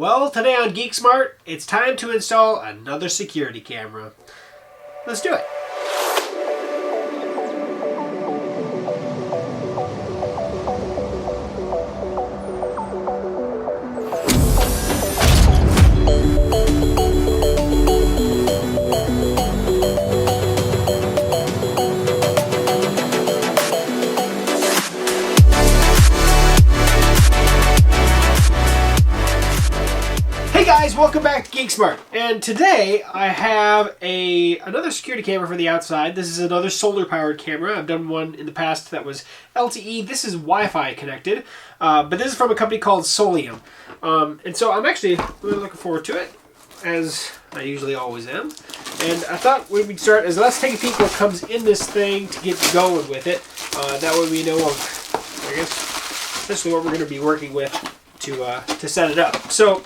Well, today on GeekSmart, it's time to install another security camera. Let's do it. Hey guys, welcome back to GeekSmart, and today I have another security camera for the outside. This is another solar powered camera. I've done one in the past that was LTE. This is Wi-Fi connected, but this is from a company called Soliom. And so I'm actually really looking forward to it, as I usually always am. And I thought when we'd start is let's take a peek what comes in this thing to get going with it. That way we know of, I guess, essentially what we're going to be working with to set it up. So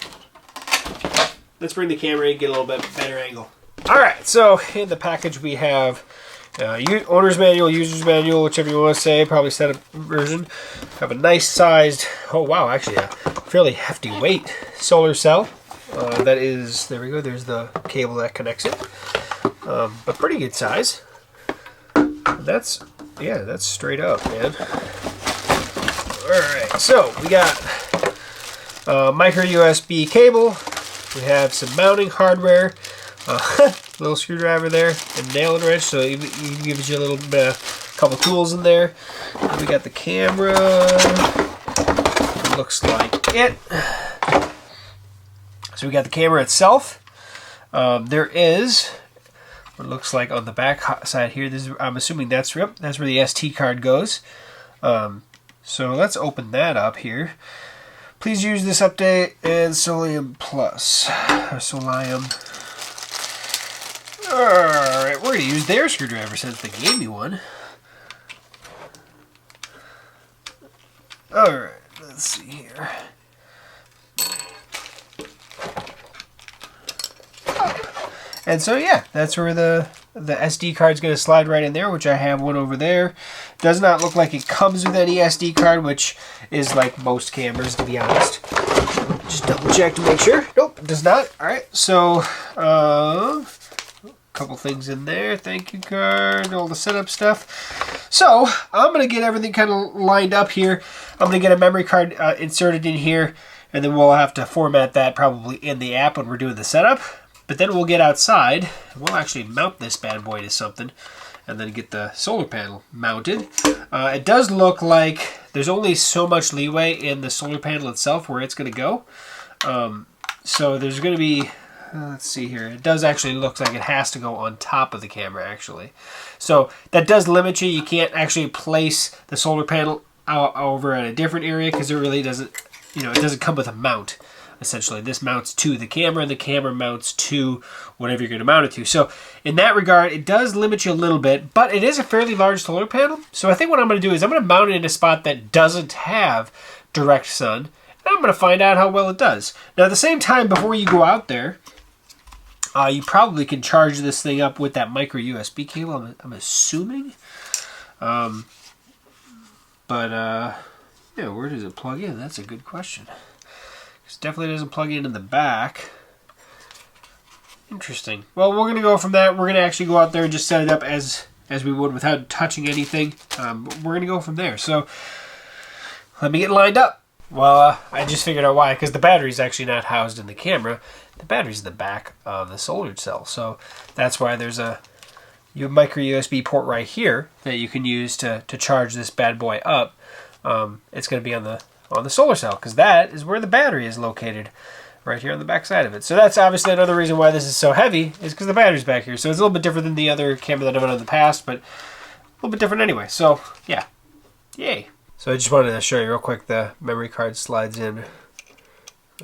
let's bring the camera in and get a little bit better angle. Alright, so in the package we have owner's manual, user's manual, whichever you want to say, probably setup version. Have a nice sized, oh wow, actually a fairly hefty weight solar cell. That is, there we go, there's the cable that connects it. But pretty good size. That's straight up, man. Alright, so we got micro USB cable. We have some mounting hardware, little screwdriver there, and nail and wrench, so it gives you a little bit, couple tools in there. And we got the camera. It looks like it. So we got the camera itself. There is what it looks like on the back side here. This is, I'm assuming that's where the SD card goes. So let's open that up here. Please use this update and Soliom Plus. Or Soliom. Alright, we're going to use their screwdriver since they gave me one. Alright, let's see here. And so yeah, that's where the SD card's going to slide right in there, which I have one over there. Does not look like it comes with any SD card, which is like most cameras, to be honest. Just double check to make sure. Nope, it does not. Alright, so a couple things in there. Thank you card, all the setup stuff. So I'm going to get everything kind of lined up here. I'm going to get a memory card inserted in here, and then we'll have to format that probably in the app when we're doing the setup. But then we'll get outside, and we'll actually mount this bad boy to something, and then get the solar panel mounted. It does look like there's only so much leeway in the solar panel itself where it's going to go. So there's going to be, let's see here, it does actually look like it has to go on top of the camera actually. So that does limit you. You can't actually place the solar panel over at a different area because it really doesn't, it doesn't come with a mount. Essentially, this mounts to the camera, and the camera mounts to whatever you're going to mount it to. So in that regard, it does limit you a little bit, but it is a fairly large solar panel. So I think what I'm going to do is I'm going to mount it in a spot that doesn't have direct sun, and I'm going to find out how well it does. Now, at the same time, before you go out there, you probably can charge this thing up with that micro USB cable, I'm assuming. Yeah, where does it plug in? That's a good question. It definitely doesn't plug in the back. Interesting. Well, we're going to go from that. We're going to actually go out there and just set it up as we would without touching anything. We're going to go from there. So let me get lined up. Well, I just figured out why. Because the battery's actually not housed in the camera. The battery's in the back of the solar cell. So that's why there's a micro USB port right here that you can use to charge this bad boy up. It's going to be on the solar cell, because that is where the battery is located, right here on the back side of it. So that's obviously another reason why this is so heavy, is because the battery's back here. So it's a little bit different than the other camera that I've done in the past, but a little bit different anyway. So yeah, yay. So I just wanted to show you real quick, the memory card slides in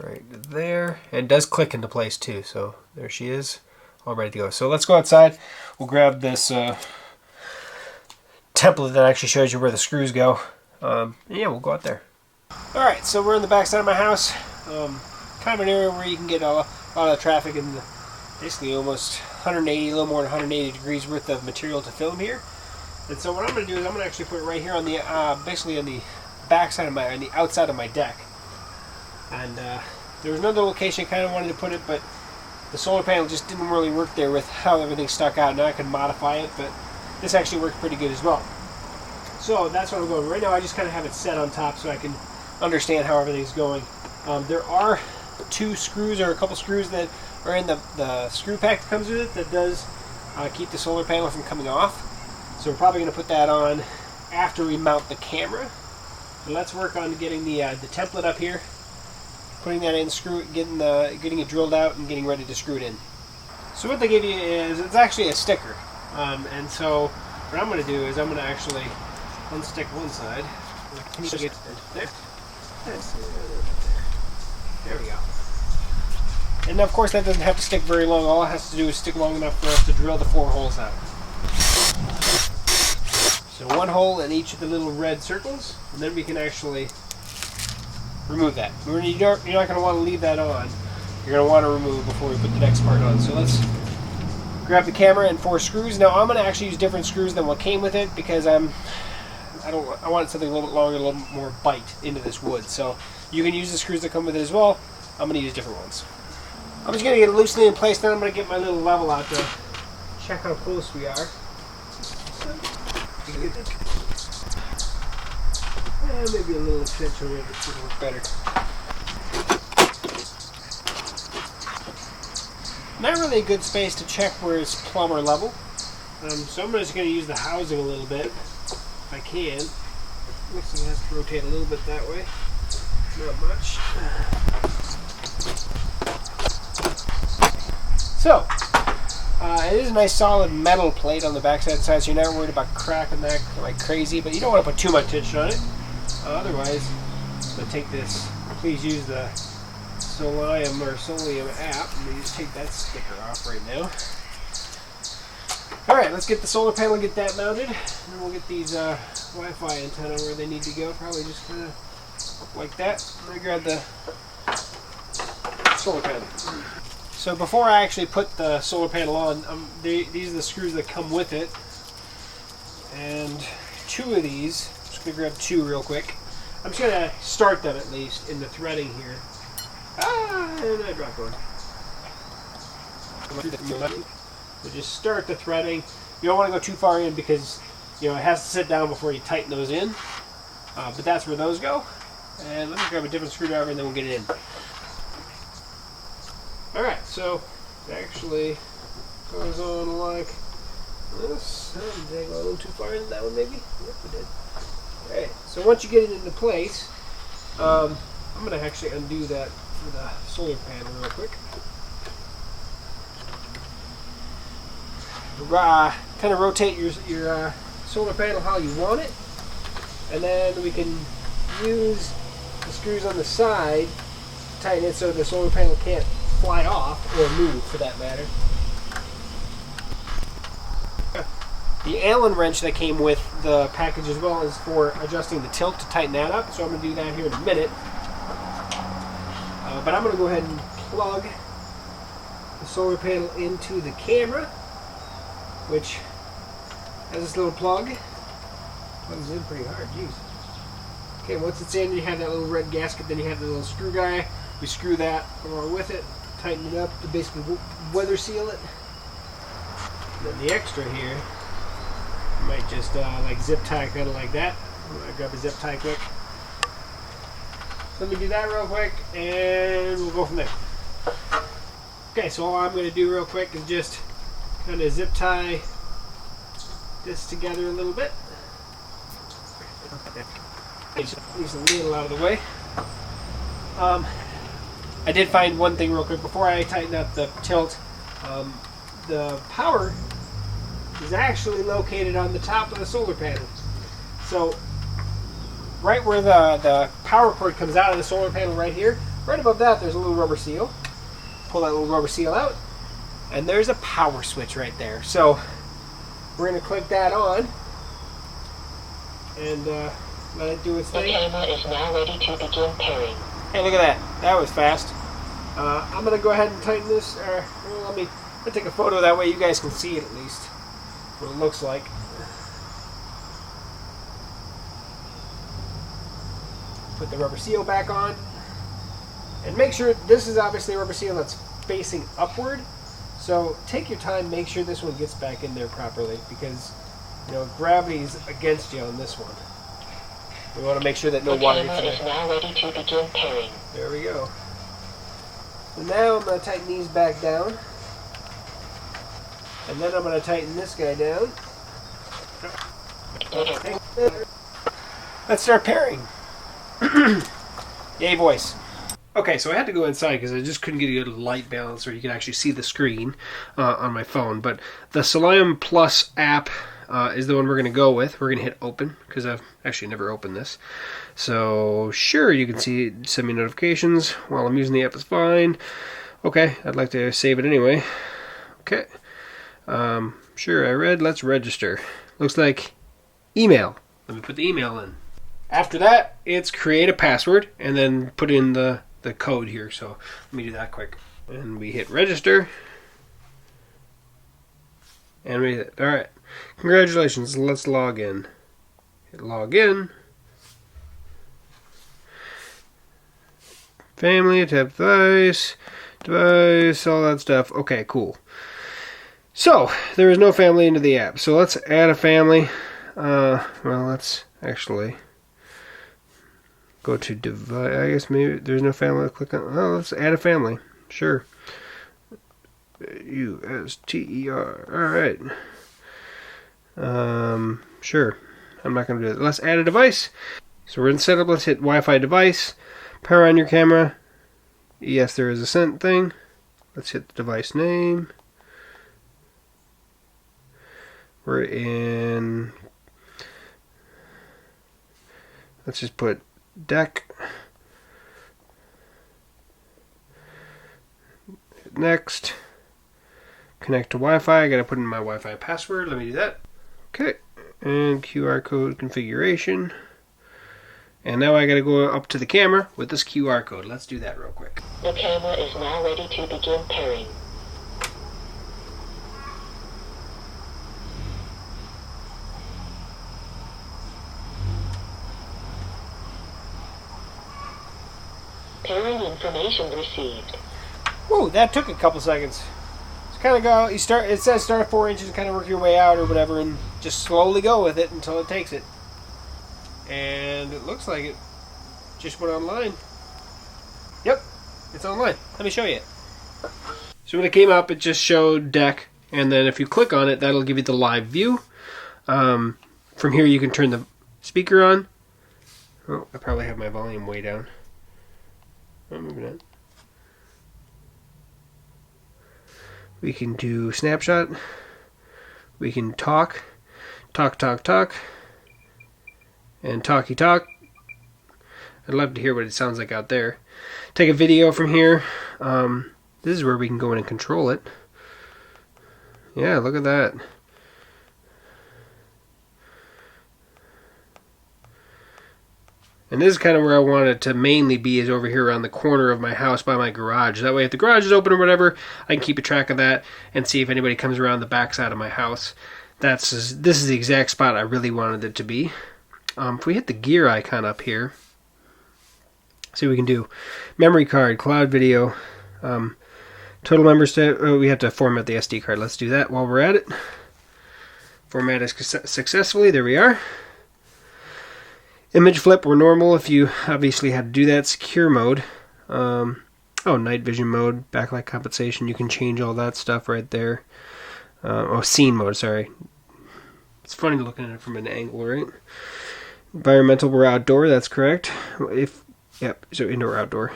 right there, and does click into place too. So there she is, all ready to go. So let's go outside. We'll grab this template that actually shows you where the screws go. And yeah, we'll go out there. Alright, so we're in the back side of my house. Kind of an area where you can get a lot of traffic and basically almost 180, a little more than 180 degrees worth of material to film here. And so what I'm going to do is I'm going to actually put it right here on the, basically on the back side of on the outside of my deck. And There was another location I kind of wanted to put it, but the solar panel just didn't really work there with how everything stuck out. Now I can modify it, but this actually works pretty good as well. So that's what I'm going. Right now I just kind of have it set on top so I can understand how everything's going. There are 2 screws or a couple screws that are in the screw pack that comes with it that does keep the solar panel from coming off. So we're probably going to put that on after we mount the camera. So let's work on getting the template up here, putting that in, getting it drilled out, and getting ready to screw it in. So what they give you is, it's actually a sticker. And so what I'm going to do is I'm going to actually unstick one side. There we go. And of course that doesn't have to stick very long. All it has to do is stick long enough for us to drill the 4 holes out. So 1 hole in each of the little red circles, and then we can actually remove that. You're not going to want to leave that on. You're going to want to remove before we put the next part on. So let's grab the camera and 4 screws. Now I'm going to actually use different screws than what came with it because I want something a little bit longer, a little more bite into this wood. So you can use the screws that come with it as well. I'm going to use different ones. I'm just going to get it loosely in place, then I'm going to get my little level out to check how close we are. Maybe a little extension here would work better. Not really a good space to check where it's plumb or level. So I'm just going to use the housing a little bit, if I can. Looks like it has to rotate a little bit that way. Not much. So, it is a nice solid metal plate on the backside side, so you're not worried about cracking that like crazy, but you don't want to put too much tension on it. Otherwise, I'm going to take this. Please use the Soliom app. Let me just take that sticker off right now. Alright, let's get the solar panel and get that mounted. And then we'll get these Wi-Fi antenna where they need to go. Probably just kind of like that. I'm going to grab the solar panel. So before I actually put the solar panel on, these are the screws that come with it. And 2 of these, I'm just going to grab 2 real quick. I'm just going to start them at least in the threading here. And I dropped one. So just start the threading. You don't want to go too far in because it has to sit down before you tighten those in. But that's where those go. And let me grab a different screwdriver and then we'll get it in. Alright, so it actually goes on like this. I didn't dig a little too far into that one maybe? Yep, we did. Alright, so once you get it into place, I'm going to actually undo that for the solar panel real quick. Kind of rotate your solar panel how you want it, and then we can use the screws on the side to tighten it so the solar panel can't fly off or move for that matter. The Allen wrench that came with the package as well is for adjusting the tilt to tighten that up, so I'm going to do that here in a minute. But I'm going to go ahead and plug the solar panel into the camera, which has this little plug. Plugs in pretty hard, jeez. Okay, once it's in, you have that little red gasket, then you have the little screw guy. We screw that along with it, tighten it up to basically weather seal it. And then the extra here, you might just like zip tie kind of like that. I'm going to grab a zip tie quick. Let me do that real quick, and we'll go from there. Okay, so all I'm going to do real quick is just kind of zip tie this together a little bit. Leave the needle out of the way. I did find one thing real quick before I tighten up the tilt. The power is actually located on the top of the solar panel. So right where the power cord comes out of the solar panel right here, right above that there's a little rubber seal. Pull that little rubber seal out, and there's a power switch right there. So we're going to click that on and let it do its thing. The camera is now ready to begin pairing. Hey, look at that. That was fast. I'm going to go ahead and tighten this. Let me take a photo, that way you guys can see it at least, what it looks like. Put the rubber seal back on. And make sure, this is obviously a rubber seal that's facing upward. So take your time, make sure this one gets back in there properly, because you know gravity's against you on this one. We want to make sure that no water gets in there. The camera is now ready to begin pairing. There we go. So now I'm going to tighten these back down. And then I'm going to tighten this guy down. Let's start pairing. Yay, voice. Okay, so I had to go inside because I just couldn't get a good light balance where you can actually see the screen on my phone. But the Soliom Plus app is the one we're going to go with. We're going to hit open because I've actually never opened this. So sure, you can see send me notifications while I'm using the app is fine. Okay, I'd like to save it anyway. Okay. Sure, I read. Let's register. Looks like email. Let me put the email in. After that, it's create a password and then put in the code here. So let me do that quick. And we hit register. And we hit, all right. Congratulations. Let's log in. Hit log in. Family, tap device, all that stuff. Okay, cool. So there is no family into the app. So let's add a family. Well, let's actually go to device. I guess maybe there's no family. Click on. Oh, let's add a family. Sure. USTER. All right. Sure. I'm not going to do it. Let's add a device. So we're in setup. Let's hit Wi-Fi device. Power on your camera. Yes, there is a sent thing. Let's hit the device name. We're in. Let's just put deck. Next. Connect to Wi-Fi. I gotta put in my Wi-Fi password. Let me do that. Okay. And QR code configuration. And now I gotta go up to the camera with this QR code. Let's do that real quick. The camera is now ready to begin pairing. Pairing information received. Whoa, that took a couple seconds. Just kind of go. You start. It says start at 4 inches and kind of work your way out or whatever, and just slowly go with it until it takes it. And it looks like it just went online. Yep, it's online. Let me show you it. So when it came up, it just showed deck, and then if you click on it, that'll give you the live view. From here, you can turn the speaker on. Oh, I probably have my volume way down. Oh, maybe not. We can do snapshot. We can talk, and talky talk. I'd love to hear what it sounds like out there. Take a video from here. This is where we can go in and control it. Yeah, look at that. And this is kind of where I want it to mainly be, is over here around the corner of my house by my garage. That way if the garage is open or whatever, I can keep a track of that and see if anybody comes around the back side of my house. This is the exact spot I really wanted it to be. If we hit the gear icon up here, see what we can do. Memory card, cloud video, total member state. Oh, we have to format the SD card. Let's do that while we're at it. Format it successfully. There we are. Image flip or normal if you obviously had to do that. Secure mode. Night vision mode. Backlight compensation. You can change all that stuff right there. Scene mode, sorry. It's funny looking at it from an angle, right? Environmental, we're outdoor, that's correct. So indoor, outdoor.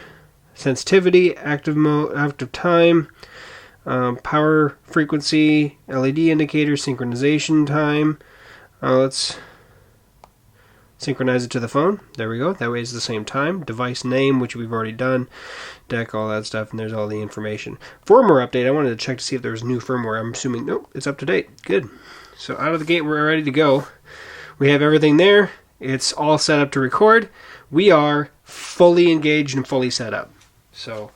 Sensitivity, active mode, active time, power, frequency, LED indicator, synchronization time. Let's synchronize it to the phone. There we go. That way it's the same time. Device name, which we've already done. Deck, all that stuff, and there's all the information. Firmware update. I wanted to check to see if there was new firmware. I'm assuming, nope, it's up to date. Good. So out of the gate, we're ready to go. We have everything there. It's all set up to record. We are fully engaged and fully set up. So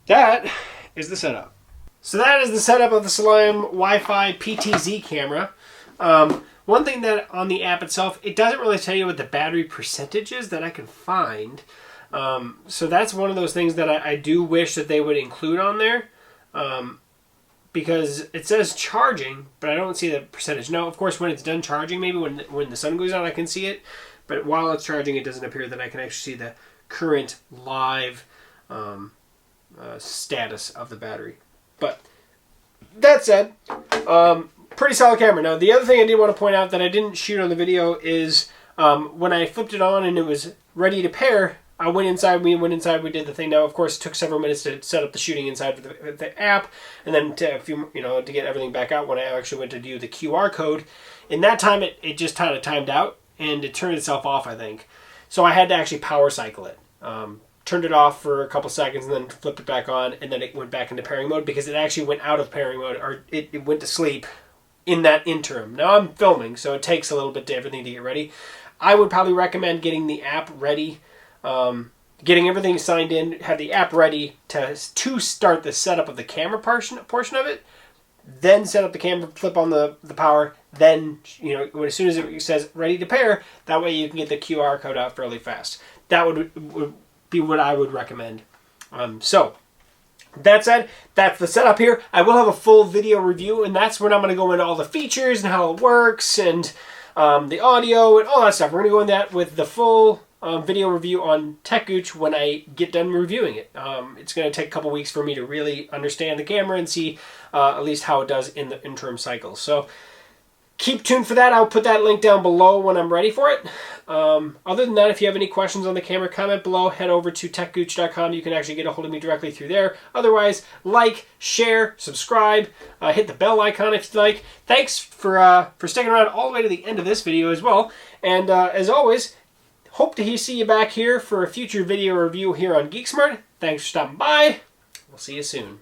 that is the setup. So that is the setup of the Soliom Wi-Fi PTZ camera. One thing that on the app itself, it doesn't really tell you what the battery percentage is that I can find. So that's one of those things that I do wish that they would include on there. Because it says charging, but I don't see the percentage. Now, of course, when it's done charging, maybe when the sun goes out, I can see it. But while it's charging, it doesn't appear that I can actually see the current live status of the battery. But that said, pretty solid camera. Now, the other thing I did want to point out that I didn't shoot on the video is when I flipped it on and it was ready to pair, I went inside, we did the thing. Now, of course, it took several minutes to set up the shooting inside of the app, and then to get everything back out when I actually went to do the QR code. In that time, it just kind of timed out, and it turned itself off, I think. So I had to actually power cycle it. Turned it off for a couple seconds, and then flipped it back on, and then it went back into pairing mode, because it actually went out of pairing mode, or it went to sleep in that interim. Now, I'm filming, so it takes a little bit to everything to get ready. I would probably recommend getting the app ready, getting everything signed in, have the app ready to start the setup of the camera portion of it, then set up the camera, flip on the power, then, as soon as it says ready to pair, that way you can get the QR code out fairly fast. That would be what I would recommend. So, that said, that's the setup here. I will have a full video review, and that's when I'm going to go into all the features and how it works, and the audio, and all that stuff. We're going to go into that with the full video review on TechGooch when I get done reviewing it. It's going to take a couple weeks for me to really understand the camera and see at least how it does in the interim cycle. So keep tuned for that. I'll put that link down below when I'm ready for it. Other than that, if you have any questions on the camera, comment below. Head over to techgooch.com. You can actually get a hold of me directly through there. Otherwise, like, share, subscribe, hit the bell icon if you'd like. Thanks for sticking around all the way to the end of this video as well. And as always, hope to see you back here for a future video review here on GeekSmart. Thanks for stopping by. We'll see you soon.